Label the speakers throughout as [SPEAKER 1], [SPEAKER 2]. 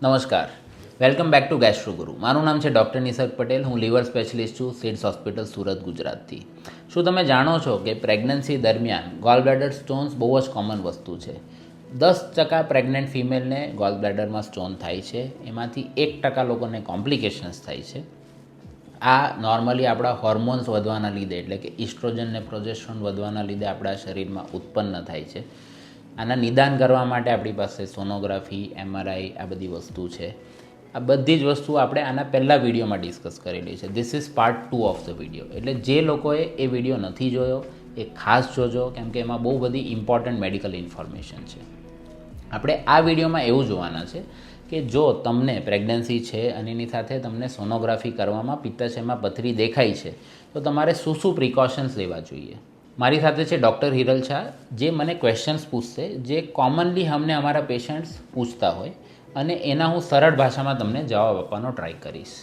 [SPEAKER 1] નમસ્કાર, welcome back to gastro ગુરુ. મારું નામ છે ડૉક્ટર નિસર્ગ પટેલ. હું લીવર સ્પેશિલિસ્ટ છું, સિડ્સ હોસ્પિટલ સુરત, ગુજરાતથી. શું તમે જાણો છો કે પ્રેગ્નન્સી દરમિયાન ગોલબ્લેડર સ્ટોન્સ બહુ જ કોમન વસ્તુ છે. 10% પ્રેગ્નન્ટ ફિમેલને ગોલબ્લેડરમાં સ્ટોન થાય છે, એમાંથી 1% લોકોને કોમ્પ્લિકેશન્સ થાય છે. આ નોર્મલી આપણા હોર્મોન્સ વધવાના લીધે, એટલે કે ઇસ્ટ્રોજન ને પ્રોજેસ્ટ્રોન વધવાના લીધે આપણા શરીરમાં ઉત્પન્ન થાય છે. આના નિદાન કરવા માટે આપણી પાસે સોનોગ્રાફી, MRI આ બધી વસ્તુ છે. આ બધી જ વસ્તુ આપણે આના પહેલાં વિડીયોમાં ડિસ્કસ કરેલી છે. This is part 2 of the video. એટલે જે લોકોએ એ વિડીયો નથી જોયો એ ખાસ જોજો, કેમ કે એમાં બહુ બધી ઇમ્પોર્ટન્ટ મેડિકલ ઇન્ફોર્મેશન છે. આપણે આ વિડીયોમાં એવું જોવાના છે કે જો તમને પ્રેગ્નન્સી છે અને એની સાથે તમને સોનોગ્રાફી કરવામાં પિત્તાશયમાં પથરી દેખાય છે તો તમારે શું શું પ્રિકોશન્સ લેવા જોઈએ. મારી સાથે છે ડૉક્ટર હિરલ શાહ, જે મને ક્વેશ્ચન્સ પૂછશે જે કોમનલી અમને અમારા પેશન્ટ્સ પૂછતા હોય, અને એના હું સરળ ભાષામાં તમને જવાબ આપવાનો ટ્રાય કરીશ.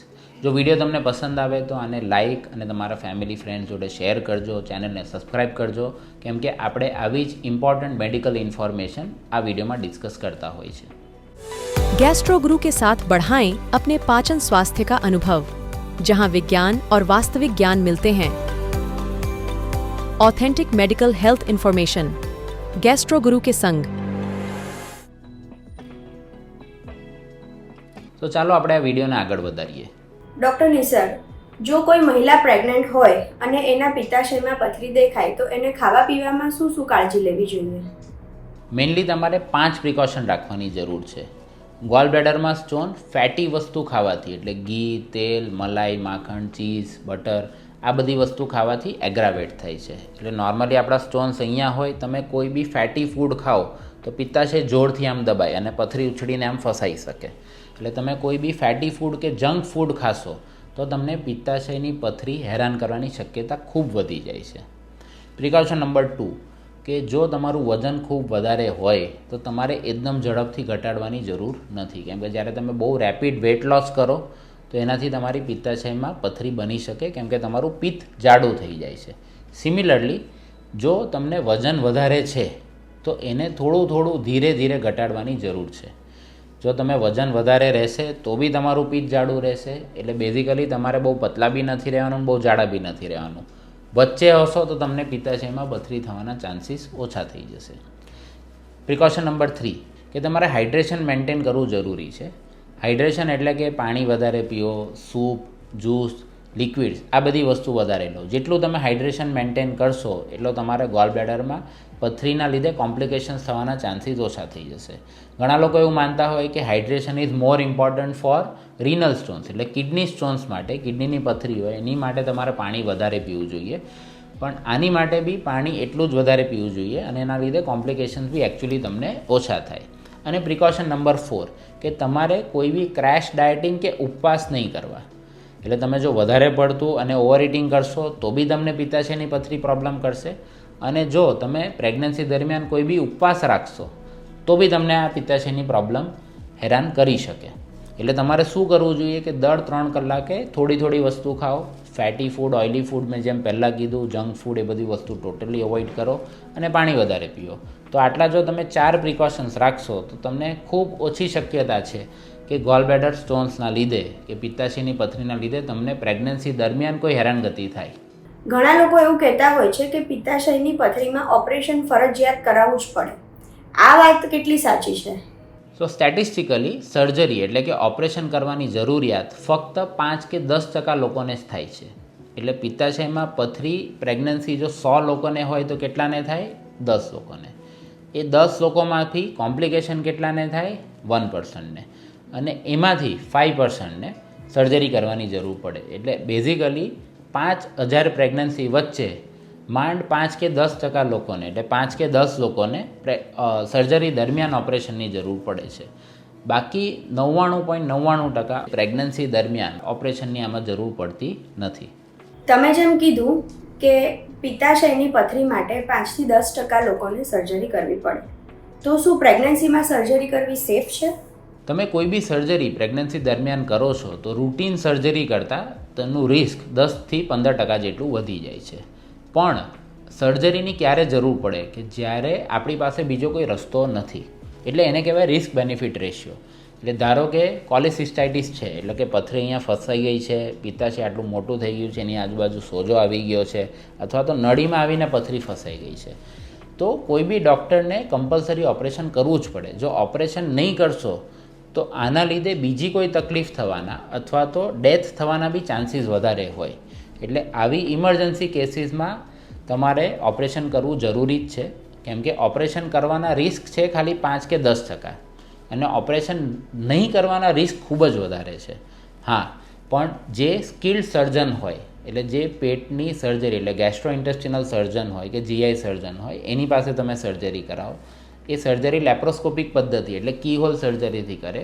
[SPEAKER 1] જો વિડીયો તમને પસંદ આવે તો આને લાઇક અને તમારા ફેમિલી ફ્રેન્ડ જોડે શેર કરજો, ચેનલને સબસ્ક્રાઈબ કરજો, કેમ કે આપણે આવી જ ઇમ્પોર્ટન્ટ મેડિકલ ઇન્ફોર્મેશન આ વિડીયોમાં ડિસ્કસ करता હોય છે.
[SPEAKER 2] गैस्ट्रो गुरु के साथ बढ़ाएं अपने पाचन स्वास्थ्य का अनुभव, जहां विज्ञान और वास्तविक ज्ञान मिलते हैं. Authentic medical health information, gastro गुरु के संग.
[SPEAKER 1] તો ચાલો આપણે આ વિડીયોને આગળ વધારીએ.
[SPEAKER 3] ડૉક્ટર નિસર્ગ, જો કોઈ મહિલા પ્રેગ્નન્ટ હોય અને એના પિત્તાશયમાં પથરી દેખાય તો એને ખાવા પીવામાં શું શું કાળજી લેવી જોઈએ?
[SPEAKER 1] મેઇનલી તમારે 5 પ્રિકોશન રાખવાની જરૂર છે. ગોલબ્લેડરમાં સ્ટોન ફેટી વસ્તુ ખાવાથી, એટલે ઘી, તેલ, મલાઈ, માખણ, ચીઝ, બટર આ બધી વસ્તુ ખાવાથી એગ્રાવેટ થાય છે. એટલે નોર્મલી આપણા સ્ટોન્સ અહીંયા હોય, તમે કોઈ બી ફેટી ફૂડ ખાઓ તો પિત્તાશય જોરથી આમ દબાય અને પથરી ઉછળીને આમ ફસાઈ શકે. એટલે તમે કોઈ બી ફેટી ફૂડ કે જંક ફૂડ ખાશો તો તમને પિત્તાશયની પથરી હેરાન કરવાની શક્યતા ખૂબ વધી જાય છે. પ્રિકોશન નંબર 2 કે જો તમારું વજન ખૂબ વધારે હોય તો તમારે એકદમ ઝડપથી ઘટાડવાની જરૂર નથી, કેમ કે જ્યારે તમે બહુ રેપિડ વેટ લોસ કરો તો એનાથી તમારી પિત્તાશયમાં પથરી બની શકે, કેમ કે તમારું પિત્ત જાડું થઈ જાય છે. સિમિલરલી જો તમને વજન વધારે છે તો એને થોડું થોડું ધીરે ધીરે ઘટાડવાની જરૂર છે. જો તમે વજન વધારે રહેશે તો બી તમારું પિત્ત જાડું રહેશે. એટલે બેઝિકલી તમારે બહુ પતલા બી નથી રહેવાનું, બહુ જાડા બી નથી રહેવાનું. વચ્ચે હશો તો તમને પિત્તાશયમાં પથરી થવાના ચાન્સીસ ઓછા થઈ જશે. પ્રિકોશન નંબર 3 કે તમારે હાઇડ્રેશન મેન્ટેન કરવું જરૂરી છે. હાઇડ્રેશન એટલે કે પાણી વધારે પીઓ, સૂપ, જ્યુસ, લિક્વિડ્સ આ બધી વસ્તુ વધારે લો. જેટલું તમે હાઇડ્રેશન મેન્ટેન કરશો એટલો તમારે ગોલબ્લેડરમાં પથરીના લીધે કોમ્પ્લિકેશન્સ થવાના ચાન્સીસ ઓછા થઈ જશે. ઘણા લોકો એવું માનતા હોય કે hydration is more important for renal stones, એટલે કિડની સ્ટોન્સ માટે, કિડનીની પથરી હોય એની માટે તમારે પાણી વધારે પીવું જોઈએ. પણ આની માટે બી પાણી એટલું જ વધારે પીવું જોઈએ અને એના લીધે કોમ્પ્લિકેશન્સ બી એકચ્યુઅલી તમને ઓછા થાય. અને પ્રિકોશન નંબર 4 કે તમારે કોઈ બી ક્રેશ ડાયટિંગ કે ઉપવાસ નહીં કરવા. એટલે તમે જો વધારે પડતું અને ઓવર ઇટિંગ કરશો તો બી તમને પિત્તાશયની પથરી પ્રોબ્લેમ કરશે, અને જો તમે પ્રેગ્નન્સી દરમિયાન કોઈ બી ઉપવાસ રાખશો તો બી તમને આ પિત્તાશયની પ્રોબ્લેમ હેરાન કરી શકે. એટલે તમારે શું કરવું જોઈએ કે દર 3 કલાકે થોડી થોડી વસ્તુ ખાઓ. ફેટી ફૂડ, ઓઇલી ફૂડ મેં જેમ પહેલાં કીધું, જંક ફૂડ એ બધી વસ્તુ ટોટલી અવોઇડ કરો અને પાણી વધારે પીઓ. તો આટલા જો તમે 4 પ્રિકોશન્સ રાખશો તો તમને ખૂબ ઓછી શક્યતા છે કે ગોલબ્લેડર સ્ટોન્સના લીધે કે પિત્તાશયની પથરીના લીધે તમને પ્રેગ્નન્સી દરમિયાન કોઈ હેરાનગતિ થાય.
[SPEAKER 3] ઘણા લોકો એવું કહેતા હોય છે કે પિત્તાશયની પથરીમાં ઓપરેશન ફરજિયાત કરાવવું જ પડે. આ વાત કેટલી સાચી છે?
[SPEAKER 1] સો સ્ટેટિસ્ટિકલી સર્જરી એટલે કે ઓપરેશન કરવાની જરૂરિયાત ફક્ત 5 કે 10% લોકોને જ થાય છે. એટલે પિત્તાશયમાં પથરી પ્રેગ્નન્સી જો 100 લોકોને હોય તો કેટલાને થાય? 10 લોકોને. એ 10 લોકોમાંથી કોમ્પ્લિકેશન કેટલાને થાય? 1%ને. અને એમાંથી 5%ને સર્જરી કરવાની જરૂર પડે. એટલે બેઝિકલી 5000 પ્રેગ્નન્સી વચ્ચે માંડ 5 કે 10% લોકોને, એટલે 5 કે 10 લોકોને સર્જરી દરમિયાન ઓપરેશનની જરૂર પડે છે. બાકી 99.99% પ્રેગ્નન્સી દરમિયાન ઓપરેશનની આમાં જરૂર પડતી નથી.
[SPEAKER 3] તમે જેમ કીધું કે પિત્તાશયની પથરી માટે 5 થી 10% લોકોને સર્જરી કરવી પડે, તો શું પ્રેગ્નન્સીમાં સર્જરી કરવી સેફ છે?
[SPEAKER 1] તમે કોઈ બી સર્જરી પ્રેગ્નન્સી દરમિયાન કરો છો તો રૂટીન સર્જરી કરતાં તેનું રિસ્ક 10 થી 15% જેટલું વધી જાય છે. પણ સર્જરીની ક્યારે જરૂર પડે કે જ્યારે આપણી પાસે બીજો કોઈ રસ્તો નથી. એટલે એને કહેવાય રિસ્ક બેનિફિટ રેશિયો. એટલે ધારો કે કોલિસિસ્ટાઇટિસ છે, એટલે કે પથરી અહીંયા ફસાઈ ગઈ છે, પિત્તાશય આટલું મોટું થઈ ગયું છે, એની આજુબાજુ સોજો આવી ગયો છે, અથવા તો નળીમાં આવીને પથરી ફસાઈ ગઈ છે, તો કોઈ બી ડૉક્ટરને કમ્પલસરી ઓપરેશન કરવું જ પડે. જો ઓપરેશન નહીં કરશો તો આના લીધે બીજી કોઈ તકલીફ થવાના અથવા તો ડેથ થવાના બી ચાન્સીસ વધારે હોય. એટલે આવી ઇમરજન્સી કેસીસમાં તમારે ઓપરેશન કરવું જરૂરી જ છે, કેમ કે ઓપરેશન કરવાના રિસ્ક છે ખાલી 5 કે 10% અને ઓપરેશન નહીં કરવાના રિસ્ક ખૂબ જ વધારે છે. હા, પણ જે સ્કિલ્ડ સર્જન હોય, એટલે જે પેટની સર્જરી, એટલે ગેસ્ટ્રોઇન્ટેસ્ટિનલ સર્જન હોય કે GI સર્જન હોય, એની પાસે તમે સર્જરી કરાવો. એ સર્જરી લેપ્રોસ્કોપિક પદ્ધતિ એટલે કીહોલ સર્જરીથી કરે.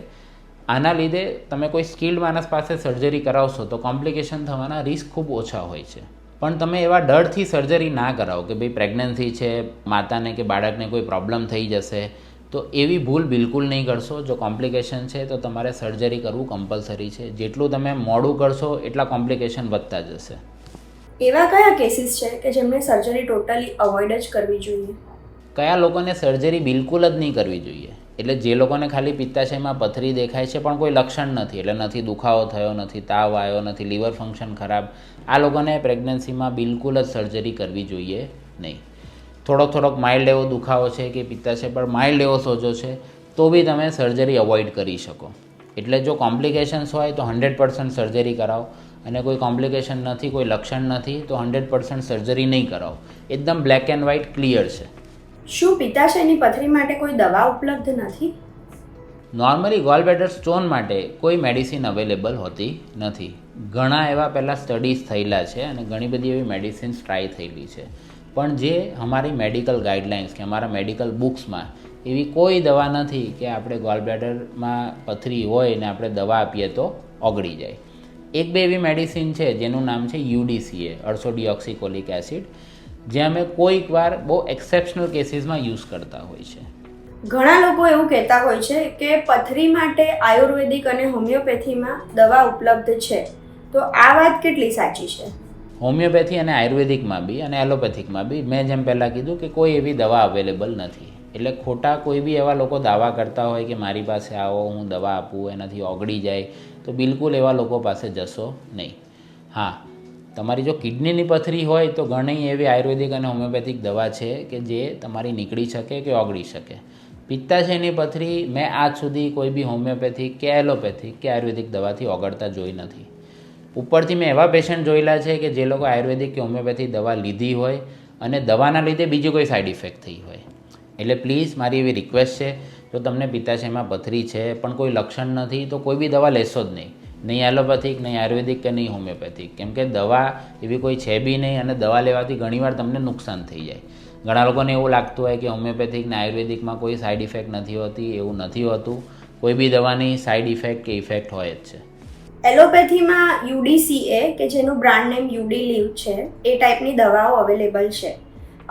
[SPEAKER 1] આના લીધે તમે કોઈ સ્કિલ્ડ માણસ પાસે સર્જરી કરાવશો તો કોમ્પ્લિકેશન થવાના રિસ્ક ખૂબ ઓછા હોય છે. પણ તમે એવા ડરથી સર્જરી ના કરાવો કે ભાઈ પ્રેગ્નન્સી છે, માતાને કે બાળકને કોઈ પ્રોબ્લેમ થઈ જશે, તો એવી ભૂલ બિલકુલ નહીં કરશો. જો કોમ્પ્લિકેશન છે તો તમારે સર્જરી કરવું કમ્પલસરી છે. જેટલું તમે મોડું કરશો એટલા કોમ્પ્લિકેશન વધતા જશે.
[SPEAKER 3] એવા કયા કેસીસ છે કે જેમને સર્જરી ટોટલી અવોઇડ જ કરવી જોઈએ?
[SPEAKER 1] કયા લોકોને સર્જરી બિલકુલ જ નહીં કરવી જોઈએ? એટલે જે લોકોને ખાલી પિત્તાશયમાં પથરી દેખાય છે પણ કોઈ લક્ષણ નથી, એટલે નથી દુખાવો થયો, નથી તાવ આવ્યો, નથી લીવર ફંક્શન ખરાબ, આ લોકોને પ્રેગ્નન્સીમાં બિલકુલ જ સર્જરી કરવી જોઈએ નહીં. થોડોક માઇલ્ડ એવો દુખાવો છે કે પિત્તાશય પર માઇલ્ડ એવો સોજો છે તો બી તમે સર્જરી અવોઇડ કરી શકો. એટલે જો કોમ્પ્લિકેશન્સ હોય તો 100% સર્જરી કરાવો, અને કોઈ કોમ્પ્લિકેશન નથી, કોઈ લક્ષણ નથી તો 100% સર્જરી નહીં કરાવો. એકદમ બ્લેક એન્ડ વ્હાઇટ ક્લિયર છે.
[SPEAKER 3] શું પિત્તાશયની પથરી માટે કોઈ દવા ઉપલબ્ધ નથી?
[SPEAKER 1] નોર્મલી ગોલબ્લેડર સ્ટોન માટે કોઈ મેડિસિન અવેલેબલ હોતી નથી. ઘણા એવા પહેલાં સ્ટડીઝ થયેલા છે અને ઘણી બધી એવી મેડિસિન્સ ટ્રાય થયેલી છે, પણ જે અમારી મેડિકલ ગાઈડલાઇન્સ કે અમારા મેડિકલ બુક્સમાં એવી કોઈ દવા નથી કે આપણે ગોલબ્લેડરમાં પથરી હોય ને આપણે દવા આપીએ તો ઓગળી જાય. એક બે એવી મેડિસિન છે જેનું નામ છે UDCA, અર્સોડિઓક્સિકોલિક એસિડ, જે અમે કોઈક વાર બહુ એક્સેપ્શનલ કેસીસમાં યુઝ કરતા હોય છે.
[SPEAKER 3] ઘણા લોકો એવું કહેતા હોય છે કે પથરી માટે આયુર્વેદિક અને હોમિયોપેથીમાં દવા ઉપલબ્ધ છે, તો આ વાત કેટલી સાચી છે?
[SPEAKER 1] હોમિયોપેથી અને આયુર્વેદિકમાં બી અને એલોપેથિકમાં બી મેં જેમ પહેલાં કીધું કે કોઈ એવી દવા અવેલેબલ નથી. એટલે ખોટા કોઈ બી એવા લોકો દાવા કરતા હોય કે મારી પાસે આવો, હું દવા આપું, એનાથી ઓગળી જાય, તો બિલકુલ એવા લોકો પાસે જશો નહીં. હા, તમારી જો કિડનીની પથરી હોય તો ઘણી એવી આયુર્વેદિક અને હોમિયોપેથિક દવા છે કે જે તમારી નીકળી શકે કે ઓગળી શકે. પિત્તાશયની પથરી મેં આજ સુધી કોઈ બી હોમિયોપેથિક કે એલોપેથિક કે આયુર્વેદિક દવાથી ઓગળતા જોઈ નથી. ઉપરથી મેં એવા પેશન્ટ જોયેલા છે કે જે લોકો આયુર્વેદિક કે હોમિયોપેથિક દવા લીધી હોય અને દવાના લીધે બીજી કોઈ સાઇડ ઇફેક્ટ થઈ હોય. એટલે પ્લીઝ મારી એવી રિક્વેસ્ટ છે, જો તમને પિત્તાશયમાં પથરી છે પણ કોઈ લક્ષણ નથી તો કોઈ બી દવા લેશો જ નહીં. નહીં એલોપેથિક, નહીં આયુર્વેદિક કે નહીં હોમિયોપેથિક, કેમ કે દવા એવી કોઈ છે બી નહીં અને દવા લેવાથી ઘણીવાર તમને નુકસાન થઈ જાય. ઘણા લોકોને એવું લાગતું હોય કે હોમિયોપેથિક ને આયુર્વેદિકમાં કોઈ સાઇડ ઇફેક્ટ નથી હોતી. એવું નથી હોતું. કોઈ બી દવાની સાઇડ ઇફેક્ટ કે ઇફેક્ટ હોય જ છે.
[SPEAKER 3] એલોપેથીમાં UDCA કે જેનું બ્રાન્ડ નેમ UDLIV છે, એ ટાઈપની દવાઓ અવેલેબલ છે,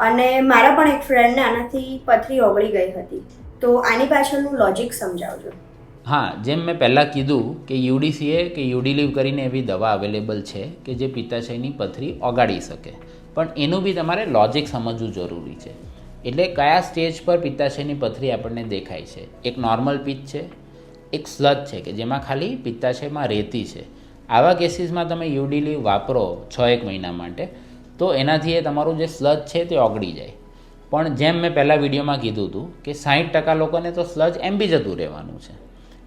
[SPEAKER 3] અને મારા પણ એક ફ્રેન્ડને આનાથી પથરી ઓગળી ગઈ હતી. તો આની પાછળનું લોજિક સમજાવજો.
[SPEAKER 1] હા, જેમ મેં પહેલાં કીધું કે UDCA કે UDLIV કરીને એવી દવા અવેલેબલ છે કે જે પિત્તાશયની પથરી ઓગાળી શકે, પણ એનું બી તમારે લોજિક સમજવું જરૂરી છે. એટલે કયા સ્ટેજ પર પિત્તાશયની પથરી આપણને દેખાય છે? એક નોર્મલ પિત્ત છે, એક સ્લજ છે કે જેમાં ખાલી પિત્તાશયમાં રેતી છે. આવા કેસીસમાં તમે UDLIV વાપરો 6-1 મહિના માટે તો એનાથી એ તમારું જે સ્લજ છે તે ઓગળી જાય. પણ જેમ મેં પહેલાં વિડીયોમાં કીધું હતું કે 60% લોકોને તો સ્લજ એમ બી જતું રહેવાનું છે.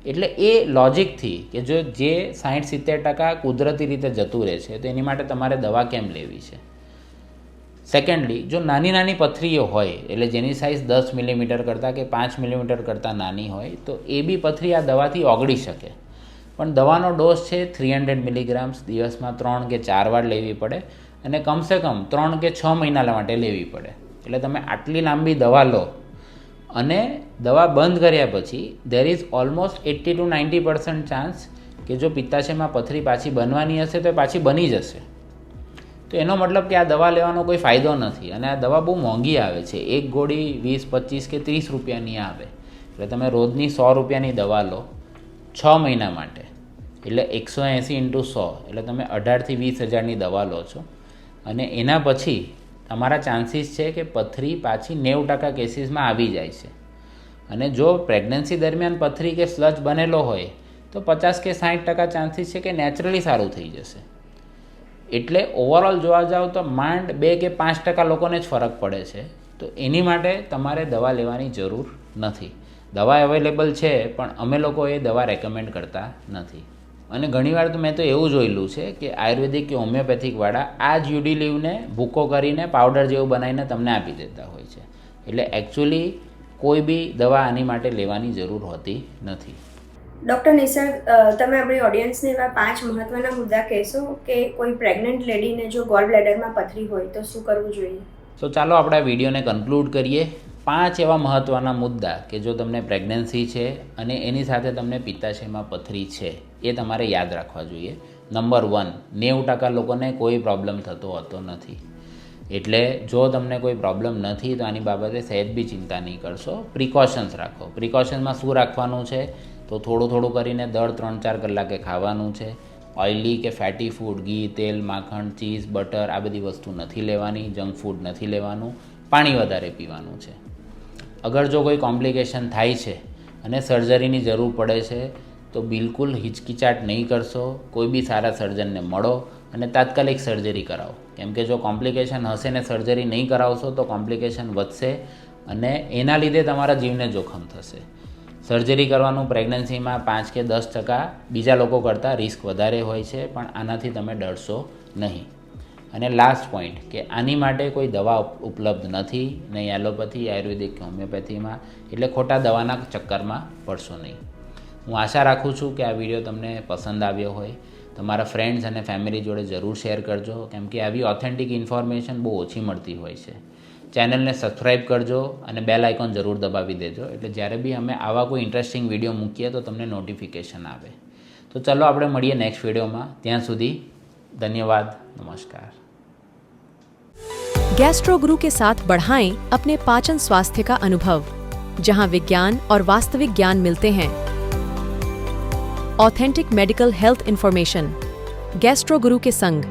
[SPEAKER 1] એટલે એ લોજિકથી કે જો જે 60-70% કુદરતી રીતે જતું રહે છે તો એની માટે તમારે દવા કેમ લેવી છે? સેકન્ડલી, જો નાની નાની પથરીઓ હોય, એટલે જેની સાઇઝ 10 મિલીમીટર કરતાં કે 5 મિલીમીટર કરતાં નાની હોય, તો એ બી પથરી આ દવાથી ઓગળી શકે. પણ દવાનો ડોઝ છે 300 મિલીગ્રામ્સ, દિવસમાં 3 કે 4 વાર લેવી પડે અને કમસે કમ 3 કે 6 મહિના માટે લેવી પડે. એટલે તમે આટલી લાંબી દવા લો અને દવા બંધ કર્યા પછી there is almost 80 to 90% chance કે જો પિત્તાશયમાં પથરી પાછી બનવાની હશે તો એ પાછી બની જશે. તો એનો મતલબ કે આ દવા લેવાનો કોઈ ફાયદો નથી અને આ દવા બહુ મોંઘી આવે છે. એક ગોળી 20, 25 કે 30 રૂપિયાની આવે. એટલે તમે રોજની 100 રૂપિયાની દવા લો 6 મહિના માટે, એટલે 180 × 100 એટલે તમે 18 થી 20 હજારની દવા લો છો, અને એના પછી તમારા ચાન્સીસ છે કે પથરી પાછી 90% કેસીસમાં આવી જાય છે. અને જો પ્રેગ્નન્સી દરમિયાન પથરી કે સ્લજ બનેલો હોય તો 50 કે 60% ચાન્સીસ છે કે નેચરલી સારું થઈ જશે. એટલે ઓવરઓલ જોવા જાઓ તો માંડ 2 કે 5% લોકોને જ ફરક પડે છે. તો એની માટે તમારે દવા લેવાની જરૂર નથી. દવા અવેલેબલ છે પણ અમે લોકો એ દવા રેકમેન્ડ કરતા નથી. અને ઘણીવાર તો મેં તો એવું જોયેલું છે કે આયુર્વેદિક કે હોમિયોપેથિકવાળા આ જ યુડી લીવને ભૂકો કરીને પાવડર જેવું બનાવીને તમને આપી દેતા હોય છે. એટલે એકચ્યુઅલી કોઈ બી દવા આની માટે લેવાની જરૂર હોતી નથી.
[SPEAKER 3] ડૉક્ટર નિસર્ગ, તમે આપણી ઓડિયન્સને એવા 5 મહત્ત્વના મુદ્દા કહેશો કે કોઈ પ્રેગ્નન્ટ લેડીને જો ગોલ બ્લેડરમાં પથરી હોય તો શું કરવું જોઈએ?
[SPEAKER 1] તો ચાલો આપણે આ વિડીયોને કન્ક્લુડ કરીએ. 5 એવા મહત્ત્વના મુદ્દા કે જો તમને પ્રેગ્નન્સી છે અને એની સાથે તમને પિત્તાશયમાં પથરી છે એ તમારે યાદ રાખવા જોઈએ. નંબર 1, 90% લોકોને કોઈ પ્રોબ્લેમ થતો હોતો નથી. એટલે જો તમને કોઈ પ્રોબ્લેમ નથી તો આની બાબતે સહેજ બી ચિંતા નહીં કરશો. પ્રિકોશન્સ રાખો. પ્રિકોશન્સમાં શું રાખવાનું છે? તો થોડું કરીને દર 3-4 કલાકે ખાવાનું છે. ઓઇલી કે ફેટી ફૂડ, ઘી, તેલ, માખણ, ચીઝ, બટર આ બધી વસ્તુ નથી લેવાની. જંક ફૂડ નથી લેવાનું. પાણી વધારે પીવાનું છે. અગર જો કોઈ કોમ્પ્લિકેશન થાય છે અને સર્જરીની જરૂર પડે છે તો બિલકુલ હિચકિચાટ નહીં કરશો. કોઈ બી સારા સર્જનને મળો અને તાત્કાલિક સર્જરી કરાવો. કેમ કે જો કોમ્પ્લિકેશન હશે ને સર્જરી નહીં કરાવશો તો કોમ્પ્લિકેશન વધશે અને એના લીધે તમારા જીવને જોખમ થશે. સર્જરી કરવાનું પ્રેગ્નન્સીમાં 5 કે 10% બીજા લોકો કરતાં રિસ્ક વધારે હોય છે, પણ આનાથી તમે ડરશો નહીં. અને લાસ્ટ પોઈન્ટ કે આની માટે કોઈ દવા ઉપલબ્ધ નથી, નહીં એલોપેથી, આયુર્વેદિક કે હોમિયોપેથીમાં. એટલે ખોટા દવાના ચક્કરમાં પડશો નહીં. હું આશા રાખું છું કે આ વિડીયો તમને પસંદ આવ્યો હોય. તમારા ફ્રેન્ડ્સ અને ફેમિલી જોડે જરૂર શેર કરજો, કેમ કે આવી ઓથેન્ટિક ઇન્ફોર્મેશન બહુ ઓછી મળતી હોય છે. ચેનલને સબસ્ક્રાઈબ કરજો અને બેલ આઇકોન જરૂર દબાવી દેજો, એટલે જ્યારે બી અમે આવા કોઈ ઇન્ટરેસ્ટિંગ વિડીયો મૂકીએ તો તમને નોટિફિકેશન આવે. તો ચલો આપણે મળીએ નેક્સ્ટ વિડીયોમાં. ત્યાં સુધી धन्यवाद. नमस्कार.
[SPEAKER 2] गैस्ट्रो गुरु के साथ बढ़ाएं अपने पाचन स्वास्थ्य का अनुभव, जहां विज्ञान और वास्तविक ज्ञान मिलते हैं. Authentic medical health information. Gastro गुरु के संग.